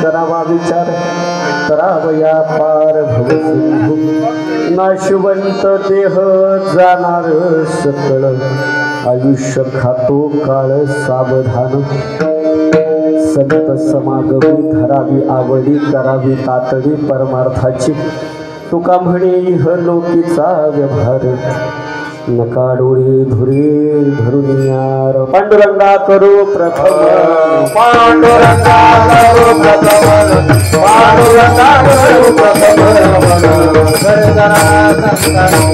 करावा विचार करावया पार भवसिंधू नाशवंत देह जाणार सकळ आयुष्य खातो काळ सावधान संत समागमी धरावी आवडी करावी तातडी परमार्थाची तुका म्हणे इह लोकीचा व्यवहार नका डोळे धुरे धरून यार पांडुरंगा करू प्रथम पांडुरंगा करू प्रथम पांडुरंगा करू प्रथम पांडुरंगा करू प्रथम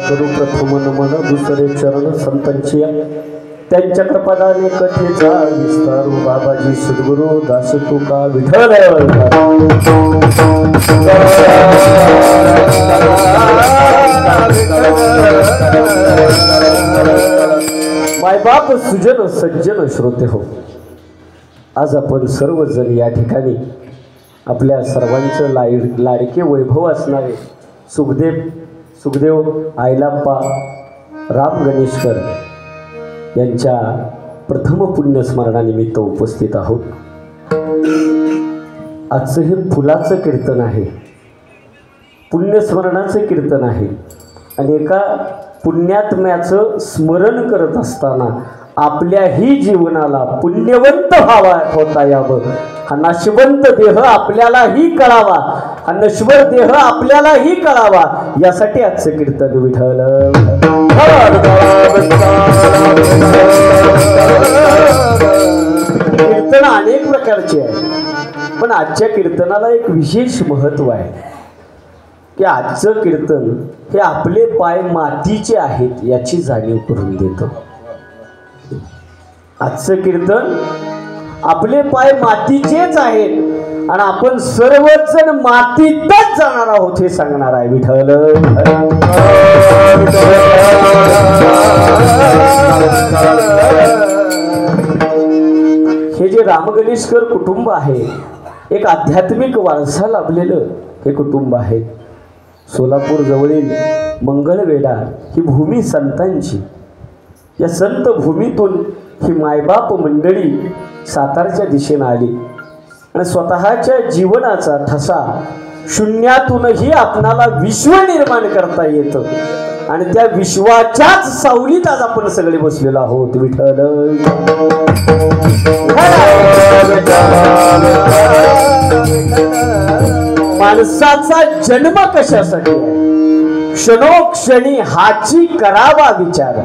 करू प्रथम नमन दुसरे चरण संतांची त्यांच्या कृपादाने कथेचा विस्तारू बाबाजी सद्गुरु दास तुका विठ्ठल मायबाप सुजन सज्जन श्रोते हो, आज आपण सर्वजण या ठिकाणी आपल्या सर्वांचं लाडके वैभव असणारे सुखदेव आयलाप्पा राम गणेशकर यांच्या प्रथम पुण्यस्मरणानिमित्त उपस्थित आहोत. आजचं हे फुलाचं कीर्तन आहे, पुण्यस्मरणाचं कीर्तन आहे आणि एका पुण्यात्म्याचं स्मरण करत असताना आपल्याही जीवनाला पुण्यवंत होता यावं, हा नाशवंत देह आपल्यालाही कळावा, हा नश्वर देह आपल्यालाही कळावा, यासाठी आजचं कीर्तन विठ्ठल. कीर्तन अनेक प्रकारचे आहे, पण आजच्या कीर्तनाला एक विशेष महत्त्व आहे की आजचं कीर्तन हे आपले पाय मातीचे आहेत याची जाणीव करून देतो. आजचं कीर्तन आपले पाय मातीचेच आहेत आणि आपण सर्वजण मातीतच जाणार आहोत हे सांगणार आहे विठ्ठल. हे जे रामगणेशकर कुटुंब आहे, एक आध्यात्मिक वारसा लाभलेलं हे कुटुंब आहे. सोलापूर जवळील मंगळवेढा ही भूमी संतांची. या संत भूमीतून ही मायबाप मंडळी सातारच्या दिशेनं आली आणि स्वतःच्या जीवनाचा ठसा शून्यातूनही आपणाला विश्व निर्माण करता येतं आणि त्या विश्वाच्याच सावलीत आज आपण सगळे बसलेलो आहोत. विठ्ठल माणसाचा जन्म कशासाठी आहे? क्षणोक्षणी हाची करावा विचार.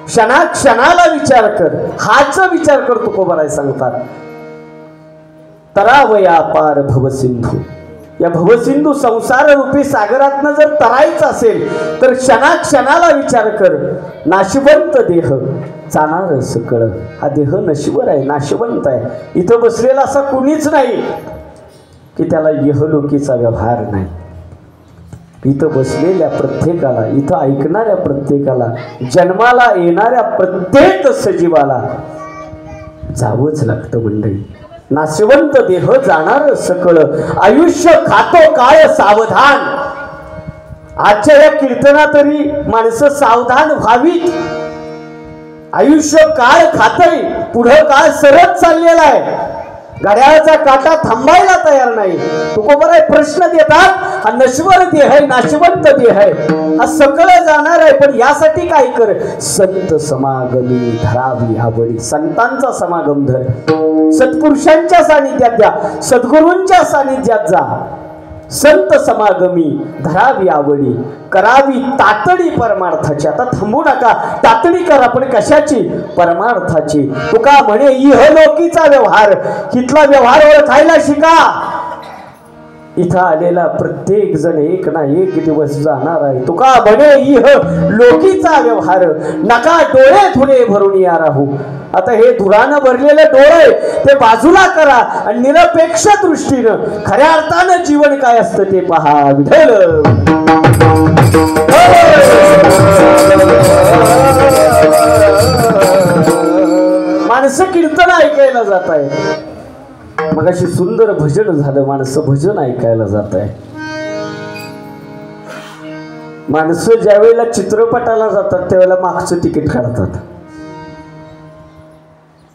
क्षणाक्षणाला विचार कर, हाच विचार कर. तुकोबाराय सांगतात, तरावया पार भवसिंधू. या भवसिंधू संसार रूपी सागरातनं जर तरायचं असेल तर क्षणाक्षणाला विचार कर. नाशवंत देह जाणार सकळ. हा देह नश्वर आहे, नाशवंत आहे. इथं बसलेला असा कुणीच नाही की त्याला यहलोकीचा व्यवहार नाही. इथं बसलेल्या प्रत्येकाला, इथं ऐकणाऱ्या प्रत्येकाला, जन्माला येणाऱ्या प्रत्येक सजीवाला जावंच लागतं मंडळी. नाशवंत देह जाणार सकळ. आयुष्य खातो काय सावधान. आजच्या या कीर्तना तरी माणसं सावधान व्हावीत. आयुष्य काळ खातय, पुढं काळ सरत चाललेला आहे. घड्याळाचा काटा थांबायला तयार नाही. तुकोबाराय प्रश्न देतात, हा नश्वर देह आहे, नाशवंत देह आहे, हा सकळ जाणार आहे, पण यासाठी काय कर? संत समागमी धरावी आवडी. संतांचा समागम धर, सत्पुरुषांच्या सानिध्यात द्या, सद्गुरूंच्या सानिध्यात जा. संत समागमी धरावी आवडी, करावी तातडी परमार्थाची. आता थांबू नका, तातडी करा. पण कशाची? परमार्थाची. तुका म्हणे इहलोकीचा व्यवहार. इथला व्यवहार ओळखायला शिका. इथं आलेला प्रत्येक जण एक ना एक दिवस जाणार आहे. तुका म्हणे इह लोकीचा व्यवहार. नका डोळे धुणे भरून या राहू. आता हे धुरानं भरलेलं डोळे ते बाजूला करा आणि निरपेक्ष दृष्टीनं खऱ्या अर्थानं जीवन काय असतं ते पहा. विठ्ठल माणसं कीर्तन ऐकायला जात आहे. मग अशी सुंदर भजन झालं, माणसं भजन ऐकायला जात आहे. माणसं ज्या वेळेला चित्रपटाला जातात त्यावेळेला मागचं तिकीट काढतात.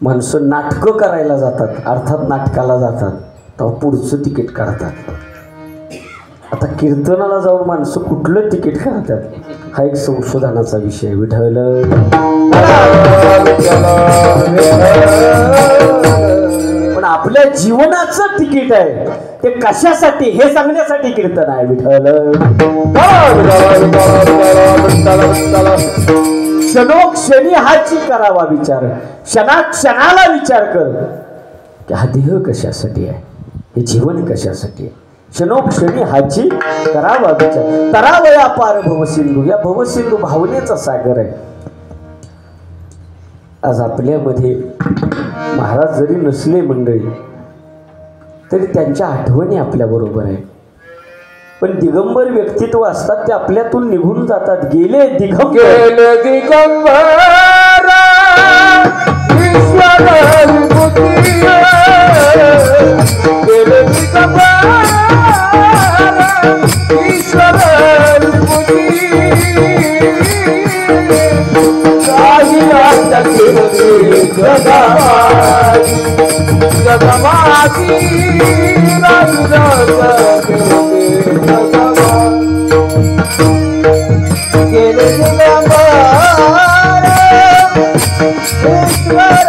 माणसं नाटकं करायला जातात, अर्थात नाटकाला जातात, तेव्हा पुढचं तिकीट काढतात. आता कीर्तनाला जाऊन माणसं कुठलं तिकीट काढतात हा एक संशोधनाचा विषय. विठ्ठल पण आपल्या जीवनाचं तिकीट आहे ते कशासाठी हे सांगण्यासाठी कीर्तन आहे. विठ्ठल क्षणोक्षणी हाची करावा विचार. क्षणाक्षणाला विचार कर की हा देह कशासाठी आहे, हे जीवन कशासाठी आहे. क्षणोक्षणी हाची करावा विचार. तरावया पार भवसिंधू. या भवसिंधू भावनेचा सागर आहे. आज आपल्यामध्ये महाराज जरी नसले मंडळी तरी त्यांच्या आठवणी आपल्या बरोबर आहे. पण दिगंबर व्यक्तित्व असतात ते आपल्यातून निघून जातात. गेले दिगंबर, गेले दिगंबर ईश्वर विभूती, गेले दिगंबर ईश्वर विभूती. काही आता केली जगमाती, जगमाती गेले दिगंबर ईश्वर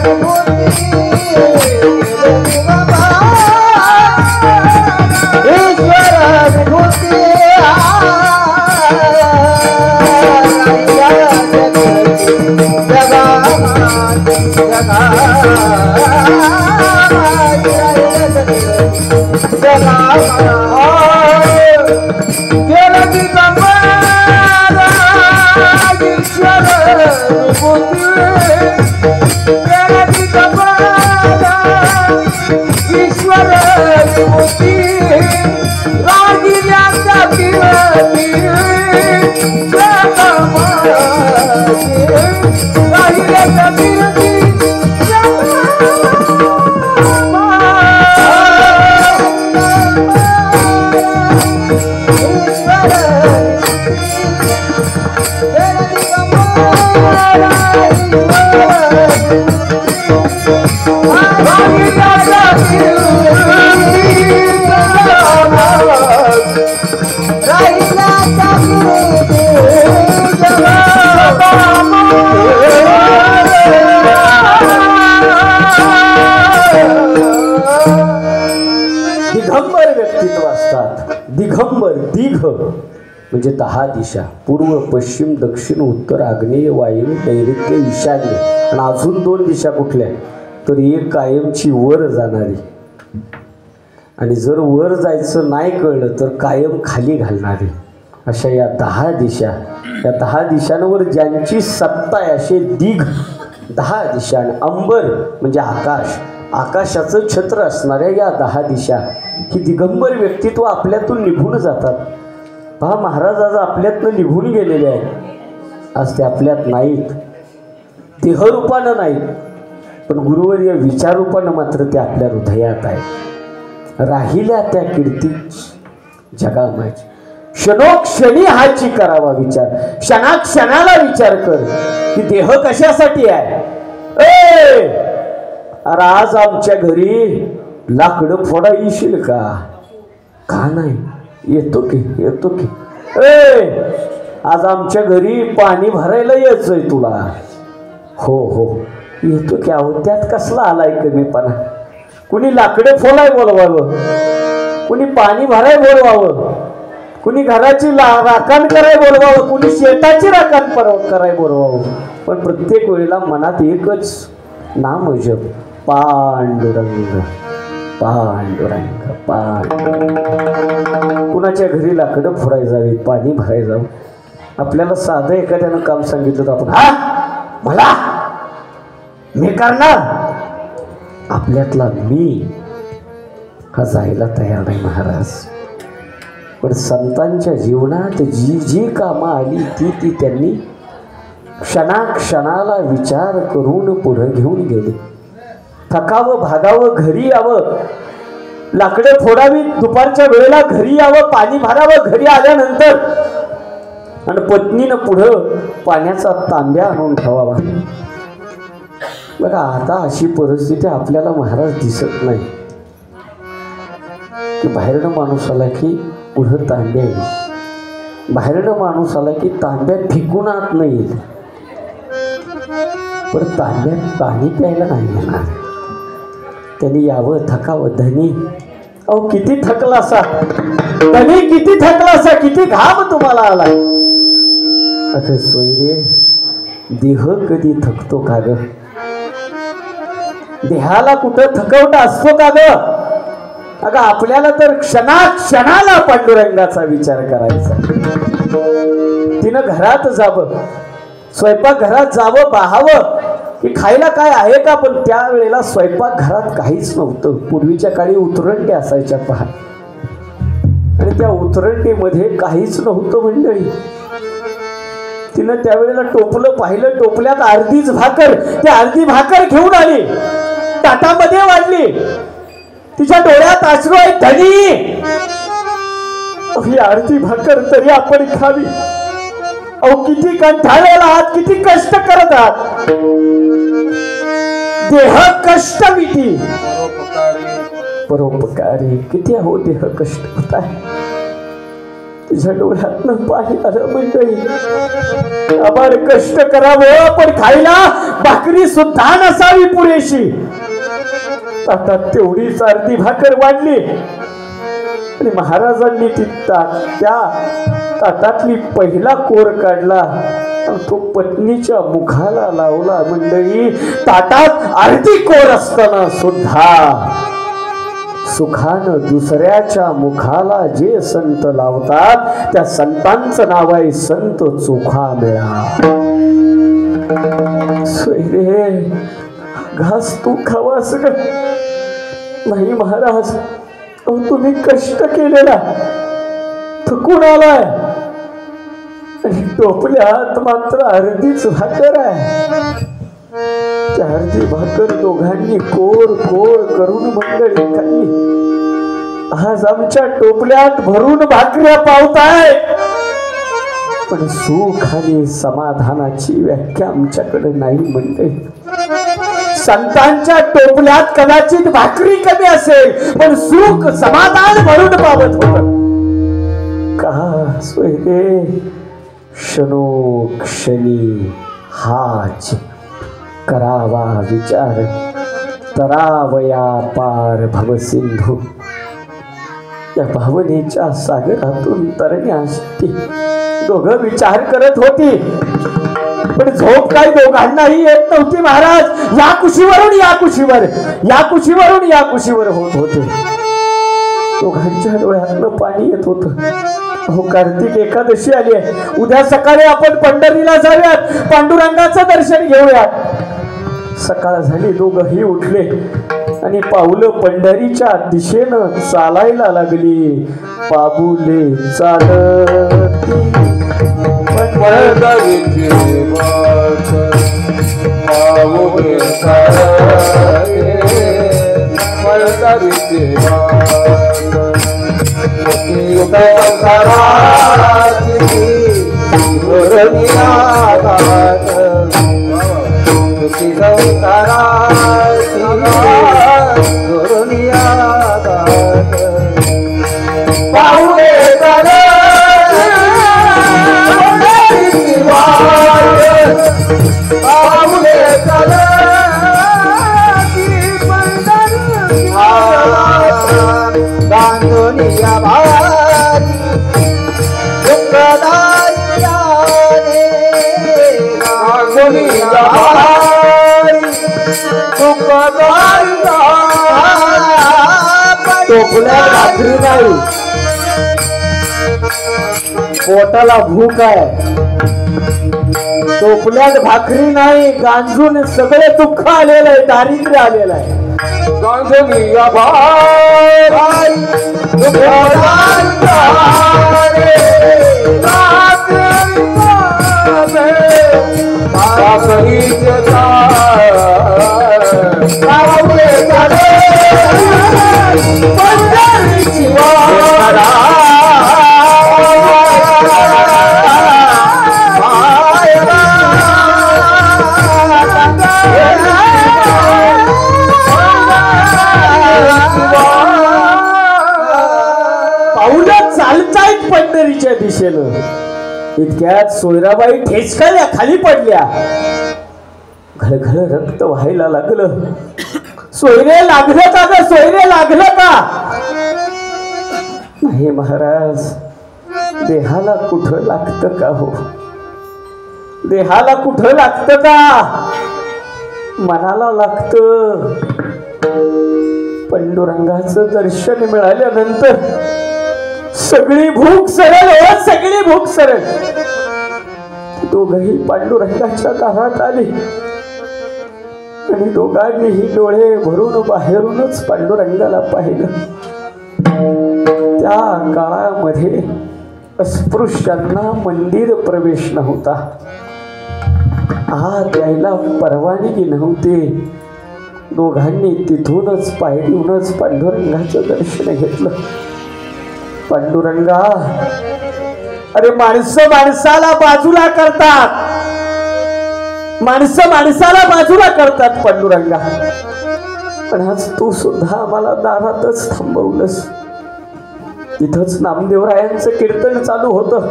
विभूती, ईश्वर विभूती. दिगंबर व्यक्तित्व असतात. दिगंबर, दिघ म्हणजे 10 दिशा, पूर्व पश्चिम दक्षिण उत्तर आग्नेय वायव्य नैऋत्य ईशान्य. आणि अजून 2 दिशा कुठल्या तर एक कायमची वर जाणारी, आणि जर वर जायचं नाही कळलं तर कायम खाली घालणारी. अशा या 10 दिशा. या 10 दिशांवर ज्यांची सत्ता आहे असे दिघ 10 दिशा. आणि अंबर म्हणजे आकाश, आकाशाचं छत्र असणाऱ्या या 10 दिशा ही दिगंबर व्यक्तित्व आपल्यातून निघून जातात. पहा, महाराज आज आपल्यातनं निघून गेलेले आहेत. आज ते आपल्यात नाहीत, देहरूपानं नाहीत, पण गुरुवर्य विचारूपानं मात्र ते आपल्या हृदयात आहेत. राहिल्या त्या कीर्ती जगामाय. क्षणोक्षणी हाची करावा विचार. क्षणाक्षणाला विचार कर की देह कशासाठी आहे. अरे आज आमच्या घरी लाकडं फोडा येशील का? का नाही? येतो की, येतो की. आज आमच्या घरी पाणी भरायला यायचंय तुला? हो हो येतो की. अहो त्यात कसला आलाय कमीपणा? कुणी लाकडे फोडाय बोलवावं, कुणी पाणी भराय बोलवावं, कुणी घराची राखण कराय बोलवावं, कुणी शेताची राखण कराय बोलवावं, पण प्रत्येक वेळेला मनात एकच नाम जप, पांडुरंग पांडुरंग पांडुरंग. कुणाच्या घरी लाकडं फोडाय जावीत, पाणी भराय जावं. आपल्याला साधं एखाद्यानं काम सांगितलं तर आपण हा मला मी करणार. आपल्यातला मी हा जायला तयार नाही महाराज. पण संतांच्या जीवनात जी जी कामं आली ती त्यांनी क्षणाक्षणाला विचार करून पुढे घेऊन गेले. थकावं भागावं घरी यावं, लाकडे फोडावी दुपारच्या वेळेला घरी यावं, पाणी भरावं घरी आल्यानंतर, आणि पत्नीनं पुढं पाण्याचा तांब्या आणून ठेवावा. बघा आता अशी परिस्थिती आपल्याला महाराज दिसत नाही की बाहेरनं माणूस आला की पुढं तांब्या येईल, बाहेरनं माणूस आला की तांब्यात फेकून आत नाही येईल, पण तांब्यात पाणी प्यायला नाही येणार. त्यांनी यावं थकावं. धनी अहो किती थकला असा, धनी किती थकला असा, किती घाम तुम्हाला आला. अगं सोयरे देह कधी थकतो का ग? देहाला कुठं थकवटा असतो का ग? अगं आपल्याला तर क्षणाक्षणाला पांडुरंगाचा विचार करायचा. तिनं घरात जावं, स्वयंपाक घरात जावं, पाहावं की खायला काय आहे का, पण त्यावेळेला स्वयंपाक घरात काहीच नव्हतं. पूर्वीच्या काळी उतरंडी असायच्या पहा, आणि त्या उतरंडीमध्ये काहीच नव्हतं मंडळी. तिनं त्यावेळेला टोपलं पाहिलं, टोपल्यात अर्धीच भाकर, ती अर्धी भाकर घेऊन आली, ताटामध्ये वाढली. तिच्या डोळ्यात अश्रू आहे. धनी ही अर्धी भाकर तरी आपण खावी. अहो किती कंटाळलेला आहात, किती कष्ट करत आहात. देह कष्ट विधी परोपकारी. किती अहो देह कष्ट होत आहे. तिच्या डोळ्यातनं पाणी आलं मंडळी. आभार कष्ट करावं, पण खायला भाकरी सुद्धा नसावी पुरेशी. ताटात तेवढीच अर्धी भाकर वाढली, आणि महाराजांनी त्या ताटातली पहिला कोर काढला, तो पत्नीच्या मुखाला लावला. मंडळी ताटात अर्धी कोर असताना सुद्धा सुखानं दुसऱ्याच्या मुखाला जे संत लावतात त्या संतांचं नाव आहे संत चोखा मेळा. सोयरे घास तू खावास ग. नाही महाराज, तुम्ही कष्ट केलेला थकून आलाय, आणि टोपल्यात मात्र अर्धीच भाकर आहे. त्या अर्धी भाकर दोघांनी कोर कोर करून मंडळी खाल्ली. आज आमच्या टोपल्यात भरून भाकऱ्या पावताय, पण सुख आणि समाधानाची व्याख्या आमच्याकडे नाही मंडळी. संतांच्या टोपल्यात कदाचित भाकरी कमी असेल पण सुख समाधान भरून पावत होत का सोयरे क्षणोक्षणी हाच करावा विचार तरावया पार भवसिंधू या भावनेच्या सागरातून तरण्यासाठी दोघं विचार करत होती पण झोप काय दोघांनाही येत नव्हती महाराज या कुशीवरून या कुशीवर या कुशीवरून या कुशीवर होत होते दोघांच्या डोळ्यातनं पाणी येत होत हो कार्तिक एकादशी आली आहे उद्या सकाळी आपण पंढरीला जाऊयात पांडुरंगाचं दर्शन घेऊयात सकाळ झाली दोघंही उठले आणि पाऊलं पंढरीच्या दिशेनं चालायला लागली पाबुले चालती पंढरीची वाट पाऊले चालती पंढरीची टोपल्यात भाकरी नाही पोटाला भूक आहे टोपल्यात भाकरी नाही गांजून सगळे दुःख आलेलं आहे दारिद्र्य आलेलं आहे गांजनी या भाई पंढरीच्या दिशेनं इतक्यात सोयराबाई ठेचकाल्या खाली पडल्या घळघळ रक्त व्हायला लागलं सोयरे लागलं का ग सोयरे लागलं का नाही महाराज देहाला कुठं लागतं का हो देहाला कुठं लागतं का मनाला लागतं पांडुरंगाचं दर्शन मिळाल्यानंतर सगळी भूक सरळ हो सगळी भूक सरळ दोघही पांडुरंगाच्या दारात आली आणि दोघांनीही डोळे भरून बाहेरूनच पांडुरंगाला पाहिलं त्या काळामध्ये अस्पृश्यांना मंदिर प्रवेश नव्हता आत यायला परवानगी नव्हती दोघांनी तिथूनच पायरीहूनच पांडुरंगाचं दर्शन घेतलं पांडुरंगा अरे माणसं माणसाला बाजूला करतात माणसं माणसाला बाजूला करतात पांडुरंगा पण आज तू सुद्धा आम्हाला दारातच थांबवलंस तिथंच नामदेवरायांचं कीर्तन चालू होतं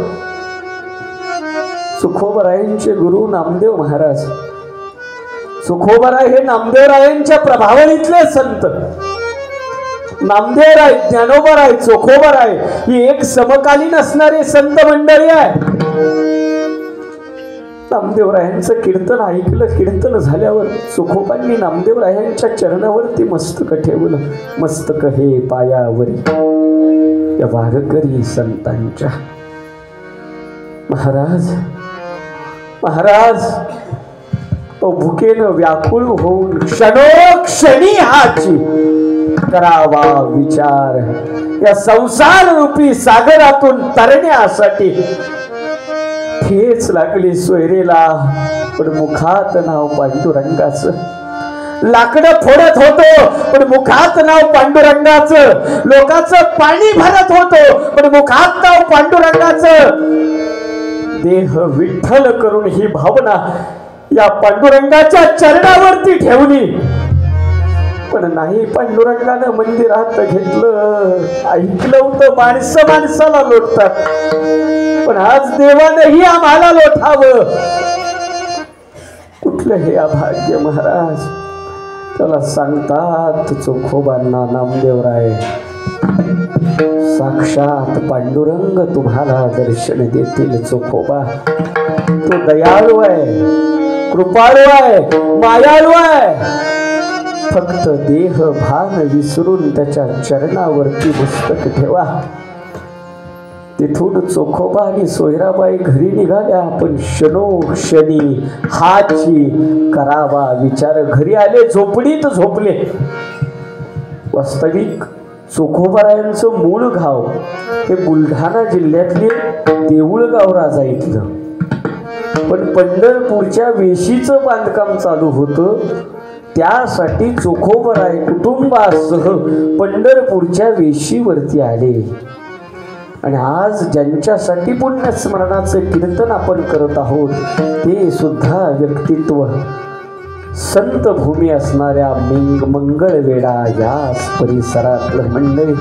सुखोबरायांचे गुरु नामदेव महाराज सुखोबराय हे नामदेवरायांच्या प्रभावळीतले संत नामदेवराय ज्ञानोबराय चोखोबराय ही एक समकालीन असणारे संत मंडळी आहे नामदेवरायांचं कीर्तन ऐकलं कीर्तन झाल्यावर सुखोबांनी नामदेवरायांच्या चरणावरती मस्तक ठेवलं मस्तक हे पायावरी या वारकरी संतांच्या महाराज महाराज भुकेनं व्याकुळ होऊन क्षणोक्षणी हाची करावा विचार या संसार रूपी सागरातून तरण्यासाठी ठेच लागली सोयरेला पण मुखात नाव पांडुरंगाचं लाकडं फोडत होतो पण मुखात नाव पांडुरंगाचं लोकांचं पाणी भरत होतो पण मुखात नाव पांडुरंगाचं देह विठ्ठल करून ही भावना या पांडुरंगाच्या चरणावरती ठेवली, पण नाही पांडुरंगानं मंदिरात घेतलं. ऐकलं होतं माणसं माणसाला लोटतात, पण आज देवानंही आम्हाला लोटावं. कुठलं हे अभाग्य महाराज. त्याला सांगतात चोखोबांना नामदेवराय, साक्षात पांडुरंग तुम्हाला दर्शन देतील. चोखोबा तो दयाळू आहे, कृपाळू आहे, मायाळू आहे. फक्त देह भान विसरून त्याच्या चरणावरती मस्तक ठेवा. तिथून चोखोबा आणि सोयराबाई घरी निघाल्या, पण क्षणोक्षणी हाची करावा विचार. घरी आले, झोपडीत झोपले. वास्तविक चोखोबारायांचं मूळ गाव हे बुलढाणा जिल्ह्यातले देऊळगाव राजा इथलं, पण पंढरपूरच्या वेशीचं बांधकाम चालू होतं. त्यासाठी चोखोबराय कुटुंबासह पंढरपूरच्या वेशीवरती आले. आणि आज ज्यांच्यासाठी पुण्यस्मरणाचं कीर्तन आपण करत आहोत ते सुद्धा व्यक्तित्व संत भूमी असणाऱ्या मंगळवेढा याच परिसरातलं मंडळी.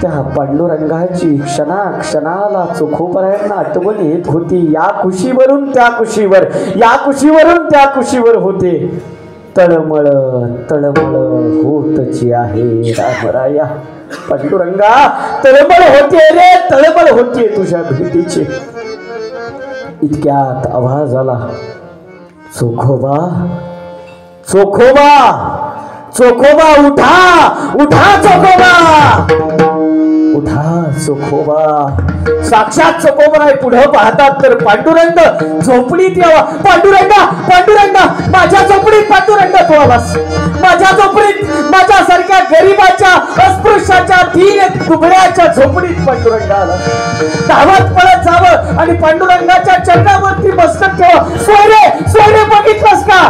त्या पांडुरंगाची क्षणाक्षणाला चोखोबरायांना आठवण येत होती. या कुशीवरून त्या कुशीवर, या कुशीवरून त्या कुशीवर होते. तळमळ तळमळ होतची आहे रामराया. पांडुरंगा तळमळ होते रे, तळमळ होते तुझ्या भेटीची. इतक्यात आवाज आला, चोखोबा चोखोबा चोखोबा, उठा उठा चोखोबा, उठा चोखोबा. साक्षात चोखोबराय पुढे पाहतात तर पांडुरंग झोपडीत यावा. पांडुरंगा पांडुरंगा, माझ्या झोपडीत पांडुरंगा तू आलास. माझ्या झोपडीत, माझ्यासारख्या गरीबाच्या, अस्पृश्याच्या, दीन दुबळ्याच्या झोपडीत पांडुरंगा आला. धावत पळत जावं आणि पांडुरंगाच्या चरणावरती मस्तक ठेवा. सोयरे सोयरे, बघितलंस का?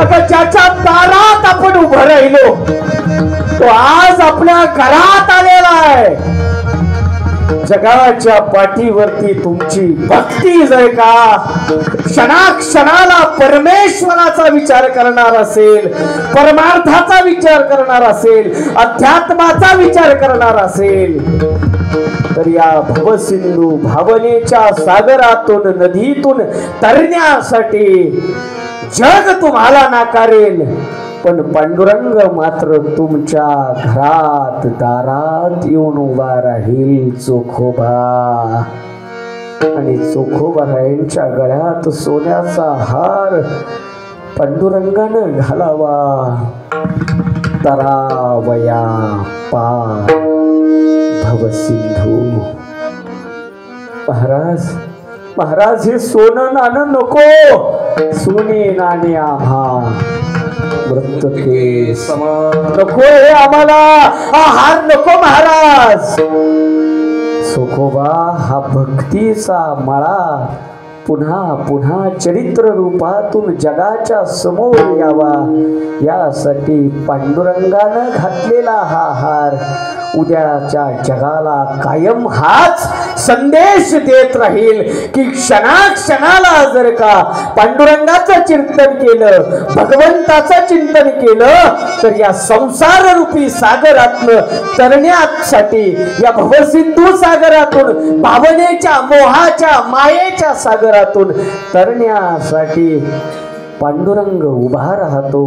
अगं ज्याच्या दारात आपण उभं राहिलो तो आज आपल्या घरात आलेला आहे. जगाच्या पाठीवरती तुमची भक्ती जर का क्षणाक्षणाला परमेश्वराचा विचार करणार असेल, परमार्थाचा विचार करणार असेल, अध्यात्माचा विचार करणार असेल, तर या भवसिंधू भावनेच्या सागरातून, नदीतून तरण्यासाठी जग तुम्हाला नाकारेल, पण पांडुरंग मात्र तुमच्या घरात दारात येऊन उभा राहील. चोखोबा. आणि चोखोबारायांच्या गळ्यात सोन्याचा हार पांडुरंगानं घालावा. तरावया पार भवसिंधू. महाराज महाराज, हे सोनं नाणं नको, सोने नाणे आम्हा मृतके समान नको. हे आम्हाला हा हार नको महाराज. चोखोबा हा भक्तीचा मळा पुन्हा पुन्हा चरित्र रूपातून जगाच्या समोर यावा, यासाठी पांडुरंगानं घातलेला हा हार उद्याच्या जगाला कायम हाच संदेश देत राहील की क्षणाक्षणाला जर का पांडुरंगाचं चिंतन केलं, भगवंताचं चिंतन केलं, तर या संसार रूपी सागरातनं तरण्यासाठी, या भवसिंधू सागरातून, भावनेच्या, मोहाच्या, मायेच्या सागरातून तरण्यासाठी पांडुरंग उभा राहतो.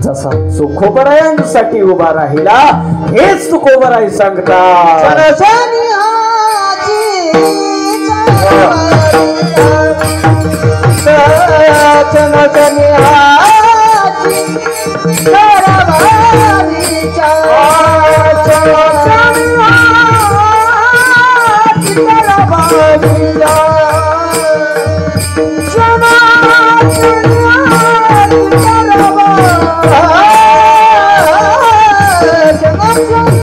जसा चोखोबरायांसाठी उभा राहिला, हेच चोखोबराय सांगतात. चला